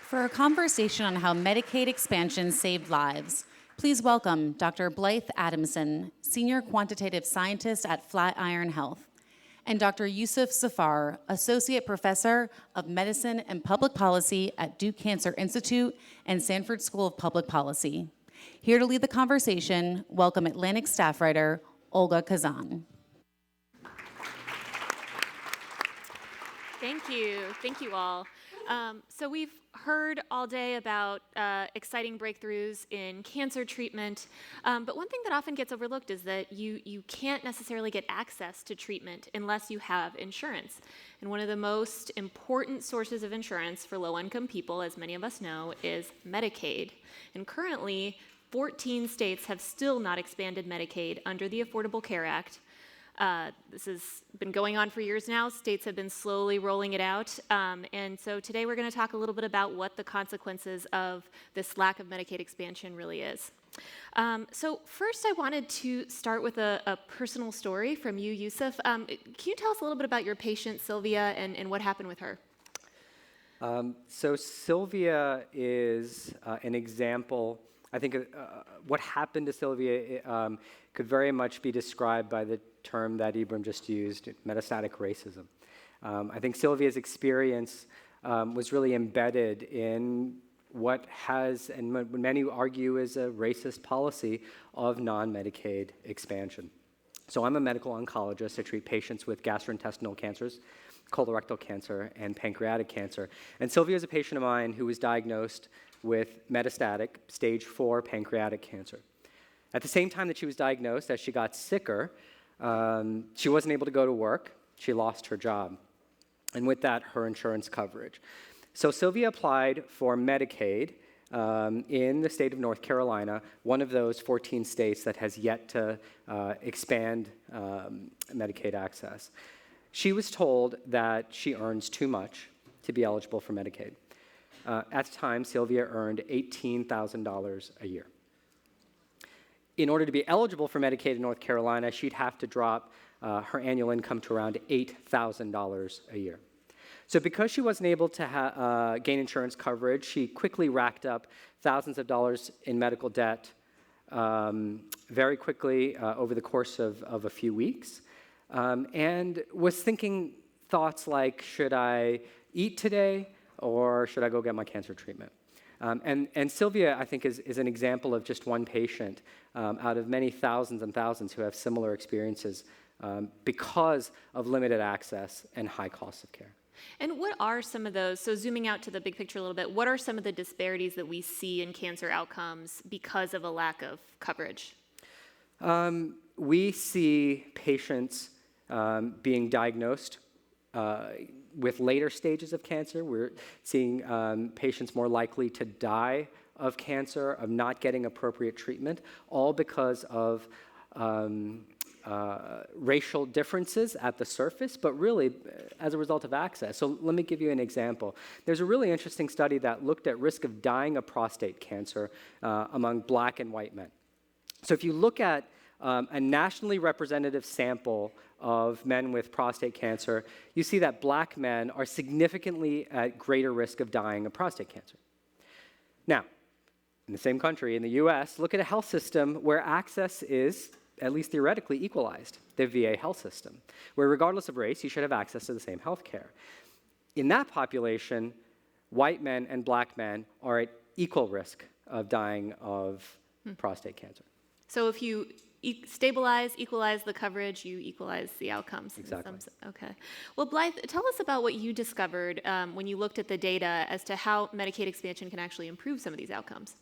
For a conversation on how Medicaid expansion saved lives, please welcome Dr. Blythe Adamson, Senior Quantitative Scientist at Flatiron Health, and Dr. Yousuf Zafar, Associate Professor of Medicine and Public Policy at Duke Cancer Institute and Sanford School of Public Policy. Here to lead the conversation, welcome Atlantic staff writer Olga Khazan. Thank you all. So we've heard all day about exciting breakthroughs in cancer treatment, but one thing that often gets overlooked is that you can't necessarily get access to treatment unless you have insurance. And one of the most important sources of insurance for low-income people, as many of us know, is Medicaid. And currently, 14 states have still not expanded Medicaid under the Affordable Care Act. This has been going on for years now. States have been slowly rolling it out. And so today we're going to talk a little bit about what the consequences of this lack of Medicaid expansion really is. So first I wanted to start with a personal story from you, Yousuf. Can you tell us a little bit about your patient, Sylvia, and what happened with her? So Sylvia is an example. I think what happened to Sylvia could very much be described by the term that Ibram just used, metastatic racism. I think Sylvia's experience was really embedded in what has, and many argue is a racist policy of non-Medicaid expansion. So I'm a medical oncologist. I treat patients with gastrointestinal cancers, colorectal cancer, and pancreatic cancer. And Sylvia is a patient of mine who was diagnosed with metastatic stage 4 pancreatic cancer. At the same time that she was diagnosed, as she got sicker, she wasn't able to go to work. She lost her job. And with that, her insurance coverage. So Sylvia applied for Medicaid in the state of North Carolina, one of those 14 states that has yet to expand Medicaid access. She was told that she earns too much to be eligible for Medicaid. At the time, Sylvia earned $18,000 a year. In order to be eligible for Medicaid in North Carolina, she'd have to drop her annual income to around $8,000 a year. So because she wasn't able to gain insurance coverage, she quickly racked up thousands of dollars in medical debt very quickly over the course of a few weeks, and was thinking thoughts like, should I eat today or should I go get my cancer treatment? And Sylvia, I think, is an example of just one patient out of many thousands and thousands who have similar experiences because of limited access and high costs of care. And what are some of those, so zooming out to the big picture a little bit, what are some of the disparities that we see in cancer outcomes because of a lack of coverage? We see patients being diagnosed with later stages of cancer. We're seeing patients more likely to die of cancer, of not getting appropriate treatment, all because of racial differences at the surface, but really as a result of access. So let me give you an example. There's a really interesting study that looked at risk of dying of prostate cancer among black and white men. So if you look at a nationally representative sample of men with prostate cancer, you see that black men are significantly at greater risk of dying of prostate cancer. Now, in the same country, in the US, look at a health system where access is, at least theoretically, equalized, the VA health system, where regardless of race, you should have access to the same health care. In that population, white men and black men are at equal risk of dying of prostate cancer. So if you stabilize, equalize the coverage, you equalize the outcomes. Exactly. Okay. Well, Blythe, tell us about what you discovered when you looked at the data as to how Medicaid expansion can actually improve some of these outcomes.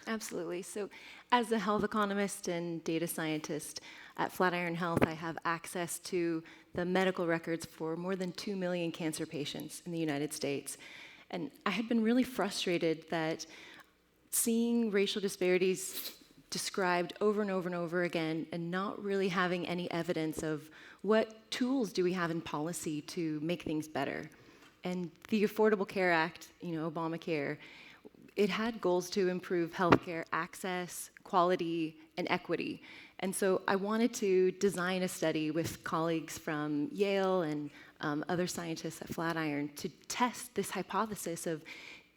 Absolutely. So as a health economist and data scientist at Flatiron Health, I have access to the medical records for more than 2 million cancer patients in the United States. And I had been really frustrated that seeing racial disparities described over and over and over again and not really having any evidence of what tools do we have in policy to make things better. And the Affordable Care Act, Obamacare, it had goals to improve healthcare access, quality, and equity. And so I wanted to design a study with colleagues from Yale and other scientists at Flatiron to test this hypothesis of,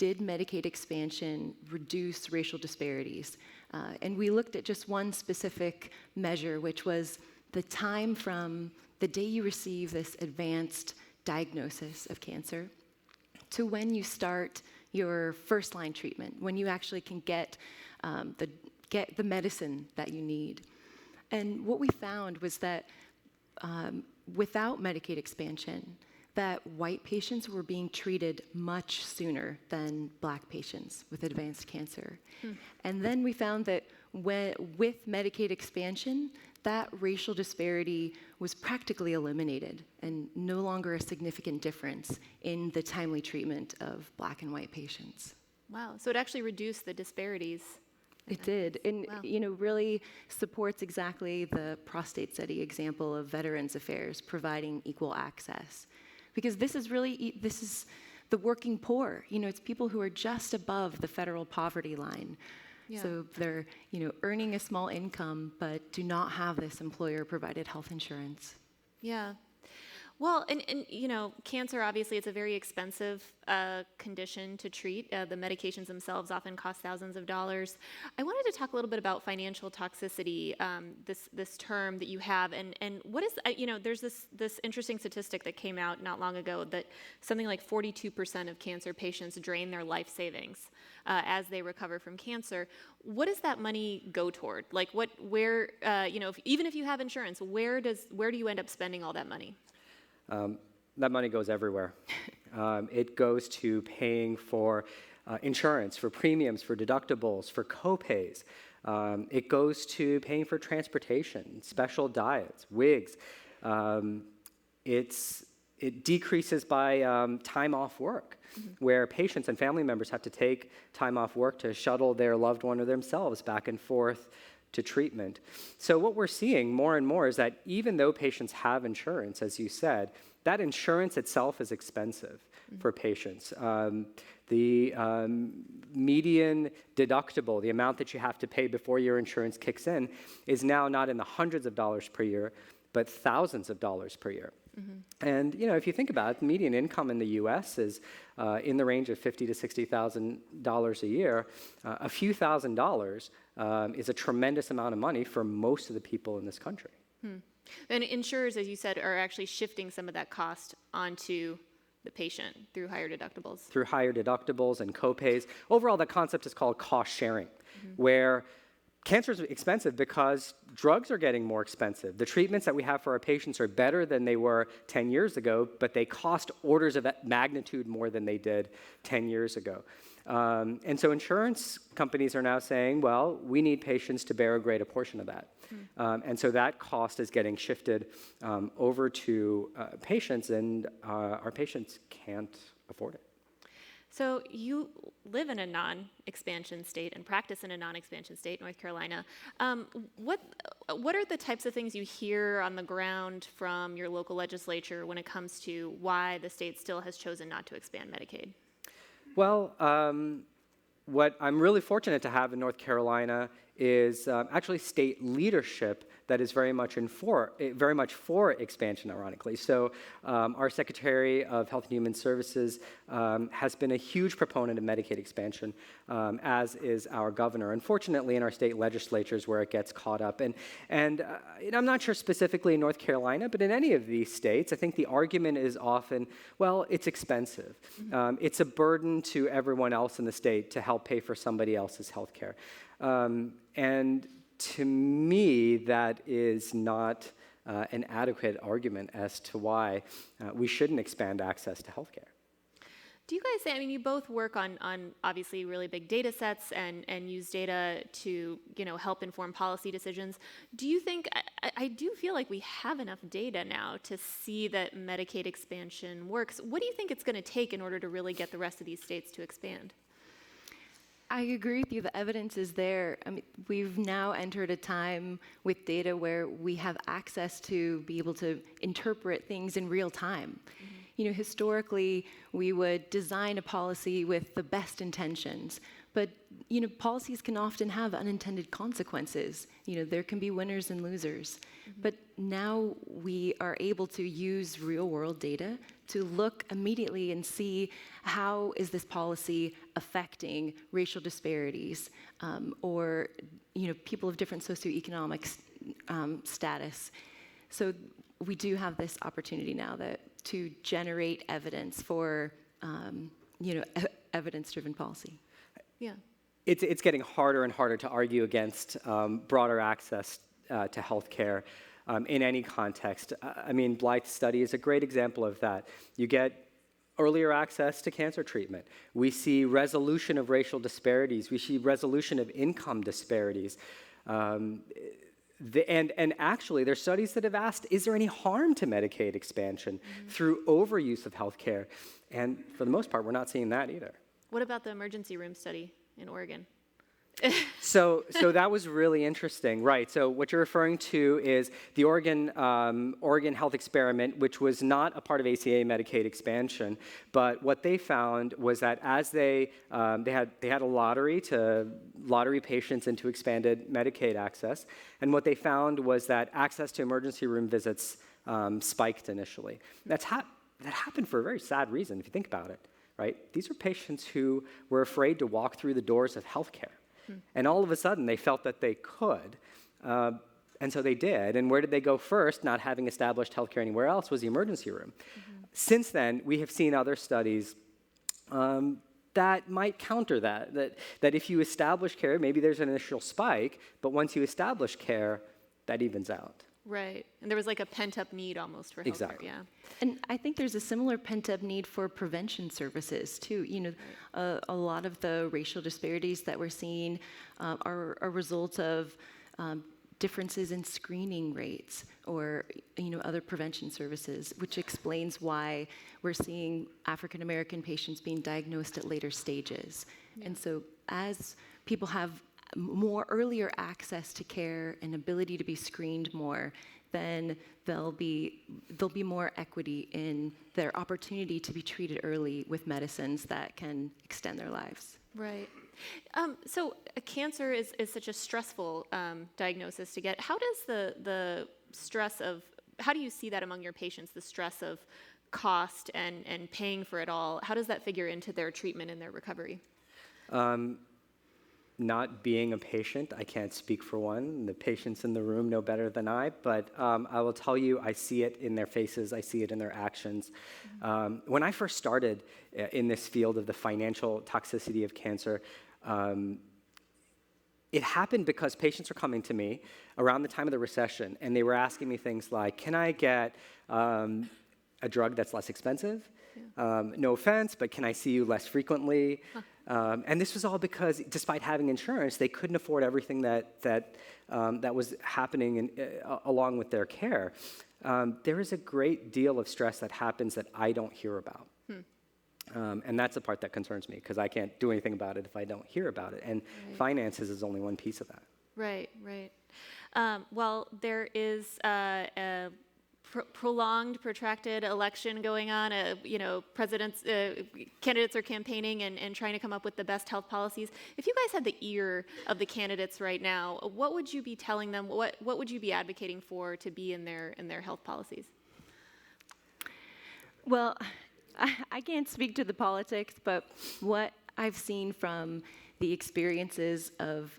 did Medicaid expansion reduce racial disparities? And we looked at just one specific measure, which was the time from the day you receive this advanced diagnosis of cancer to when you start your first-line treatment, when you actually can get the medicine that you need. And what we found was that without Medicaid expansion, that white patients were being treated much sooner than Black patients with advanced cancer. And then we found that with Medicaid expansion, that racial disparity was practically eliminated and no longer a significant difference in the timely treatment of Black and white patients. Wow, so it actually reduced the disparities. It did, and Wow. really supports exactly the prostate study example of Veterans Affairs providing equal access. Because this is the working poor. It's people who are just above the federal poverty line. Yeah. So they're, earning a small income, but do not have this employer-provided health insurance. Yeah. Well, and cancer, obviously, it's a very expensive condition to treat. The medications themselves often cost thousands of dollars. I wanted to talk a little bit about financial toxicity, this term that you have, and what is, there's this interesting statistic that came out not long ago that something like 42% of cancer patients drain their life savings as they recover from cancer. What does that money go toward? Like, even if you have insurance, where do you end up spending all that money? That money goes everywhere. It goes to paying for insurance, for premiums, for deductibles, for copays. It goes to paying for transportation, special diets, wigs. It decreases by time off work, where patients and family members have to take time off work to shuttle their loved one or themselves back and forth to treatment. So what we're seeing more and more is that even though patients have insurance, as you said, that insurance itself is expensive for patients. The median deductible, the amount that you have to pay before your insurance kicks in, is now not in the hundreds of dollars per year, but thousands of dollars per year. And if you think about it, the median income in the U.S. is in the range of $50,000 to $60,000 a year. A few $1,000s is a tremendous amount of money for most of the people in this country. And insurers, as you said, are actually shifting some of that cost onto the patient through higher deductibles. Through higher deductibles and copays. Overall, the concept is called cost sharing, where cancer is expensive because drugs are getting more expensive. The treatments that we have for our patients are better than they were 10 years ago, but they cost orders of magnitude more than they did 10 years ago. And so insurance companies are now saying, well, we need patients to bear a greater portion of that. And so that cost is getting shifted over to patients, and our patients can't afford it. So you live in a non-expansion state and practice in a non-expansion state, North Carolina. What are the types of things you hear on the ground from your local legislature when it comes to why the state still has chosen not to expand Medicaid? Well, what I'm really fortunate to have in North Carolina is actually state leadership that is very much for expansion, ironically. So our Secretary of Health and Human Services has been a huge proponent of Medicaid expansion, as is our governor. Unfortunately, in our state legislatures where it gets caught up. And I'm not sure specifically in North Carolina, but in any of these states, I think the argument is often, well, it's expensive. It's a burden to everyone else in the state to help pay for somebody else's health care. And to me, that is not an adequate argument as to why we shouldn't expand access to healthcare. Do you guys say, you both work on obviously really big data sets and use data to, help inform policy decisions. Do you think, I do feel like we have enough data now to see that Medicaid expansion works. What do you think it's going to take in order to really get the rest of these states to expand? I agree with you. The evidence is there. We've now entered a time with data where we have access to be able to interpret things in real time. Historically, we would design a policy with the best intentions, but policies can often have unintended consequences. There can be winners and losers. But now we are able to use real-world data to look immediately and see how is this policy affecting racial disparities or people of different socioeconomic status. So we do have this opportunity now to generate evidence for evidence-driven policy. Yeah. It's getting harder and harder to argue against broader access to healthcare in any context. I mean, Blythe's study is a great example of that. You get earlier access to cancer treatment. We see resolution of racial disparities. We see resolution of income disparities. And actually, there's studies that have asked, is there any harm to Medicaid expansion through overuse of healthcare? And for the most part, we're not seeing that either. What about the emergency room study in Oregon? So that was really interesting, right? So what you're referring to is the Oregon Health Experiment, which was not a part of ACA Medicaid expansion, but what they found was that as they had a lottery to lottery patients into expanded Medicaid access, and what they found was that access to emergency room visits spiked initially. That happened for a very sad reason, if you think about it, right? These are patients who were afraid to walk through the doors of healthcare. And all of a sudden, they felt that they could, and so they did. And where did they go first, not having established healthcare anywhere else, was the emergency room. Since then, we have seen other studies that might counter that if you establish care, maybe there's an initial spike, but once you establish care, that evens out. Right. And there was like a pent-up need almost for healthcare. Exactly. Yeah. And I think there's a similar pent-up need for prevention services too. A lot of the racial disparities that we're seeing are a result of differences in screening rates or other prevention services, which explains why we're seeing African American patients being diagnosed at later stages. Yeah. And so as people have more earlier access to care and ability to be screened more, then there'll be more equity in their opportunity to be treated early with medicines that can extend their lives. Right. So cancer is such a stressful diagnosis to get. How does the stress of, how do you see that among your patients, the stress of cost and paying for it all? How does that figure into their treatment and their recovery? Not being a patient, I can't speak for one. The patients in the room know better than I, but I will tell you, I see it in their faces, I see it in their actions. When I first started in this field of the financial toxicity of cancer, it happened because patients were coming to me around the time of the recession, and they were asking me things like, can I get a drug that's less expensive? Yeah. No offense, but can I see you less frequently? Huh. And this was all because, despite having insurance, they couldn't afford everything that was happening along with their care. There is a great deal of stress that happens that I don't hear about. And that's the part that concerns me, because I can't do anything about it if I don't hear about it. And finances is only one piece of that. Right. Well, there is a prolonged, protracted election going on. Candidates are campaigning and trying to come up with the best health policies. If you guys had the ear of the candidates right now, what would you be telling them? What would you be advocating for to be in their health policies? Well, I can't speak to the politics, but what I've seen from the experiences of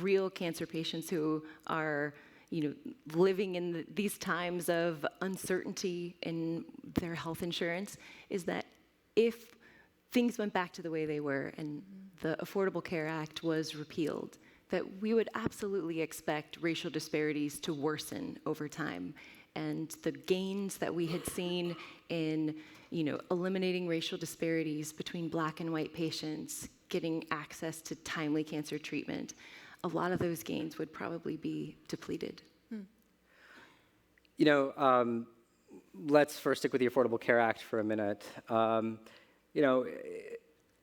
real cancer patients who are living in these times of uncertainty in their health insurance is that if things went back to the way they were and the Affordable Care Act was repealed, that we would absolutely expect racial disparities to worsen over time. And the gains that we had seen in eliminating racial disparities between Black and white patients, getting access to timely cancer treatment, a lot of those gains would probably be depleted. Let's first stick with the Affordable Care Act for a minute.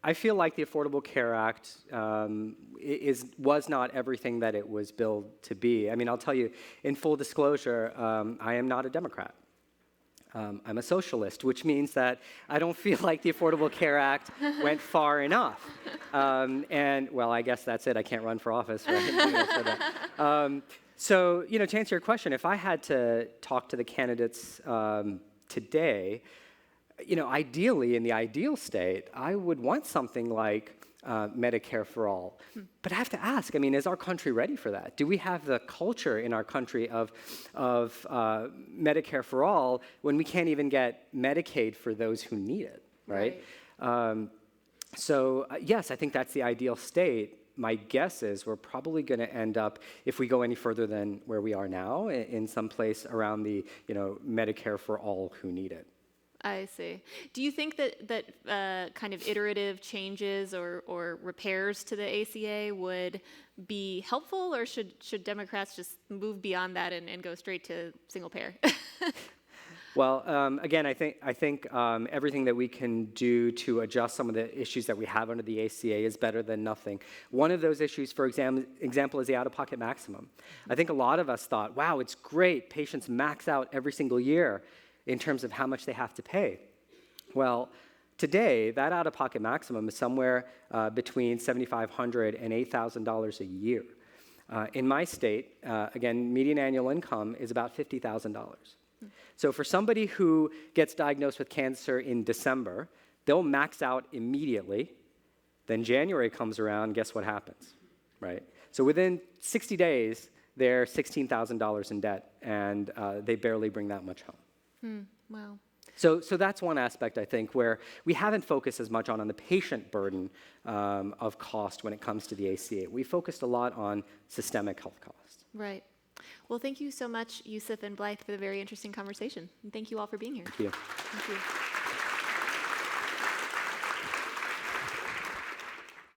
I feel like the Affordable Care Act was not everything that it was billed to be. I mean, I'll tell you, in full disclosure, I am not a Democrat. I'm a socialist, which means that I don't feel like the Affordable Care Act went far enough. Well, I guess that's it. I can't run for office, right? So, to answer your question, if I had to talk to the candidates today, ideally, in the ideal state, I would want something like Medicare for all. But I have to ask, is our country ready for that? Do we have the culture in our country of Medicare for all when we can't even get Medicaid for those who need it, right? So yes, I think that's the ideal state. My guess is we're probably going to end up, if we go any further than where we are now, in some place around the Medicare for all who need it. I see. Do you think that kind of iterative changes or repairs to the ACA would be helpful, or should Democrats just move beyond that and go straight to single payer? Well, again, I think everything that we can do to adjust some of the issues that we have under the ACA is better than nothing. One of those issues, for example, is the out-of-pocket maximum. I think a lot of us thought, wow, it's great, patients max out every single year in terms of how much they have to pay. Well, today, that out-of-pocket maximum is somewhere between $7,500 and $8,000 a year. In my state, again, median annual income is about $50,000. So for somebody who gets diagnosed with cancer in December, they'll max out immediately. Then January comes around, guess what happens, right? So within 60 days, they're $16,000 in debt, and they barely bring that much home. Wow. So that's one aspect, I think, where we haven't focused as much on the patient burden of cost when it comes to the ACA. We focused a lot on systemic health costs. Right. Well, thank you so much, Yousuf and Blythe, for the very interesting conversation. And thank you all for being here. Thank you. Thank you.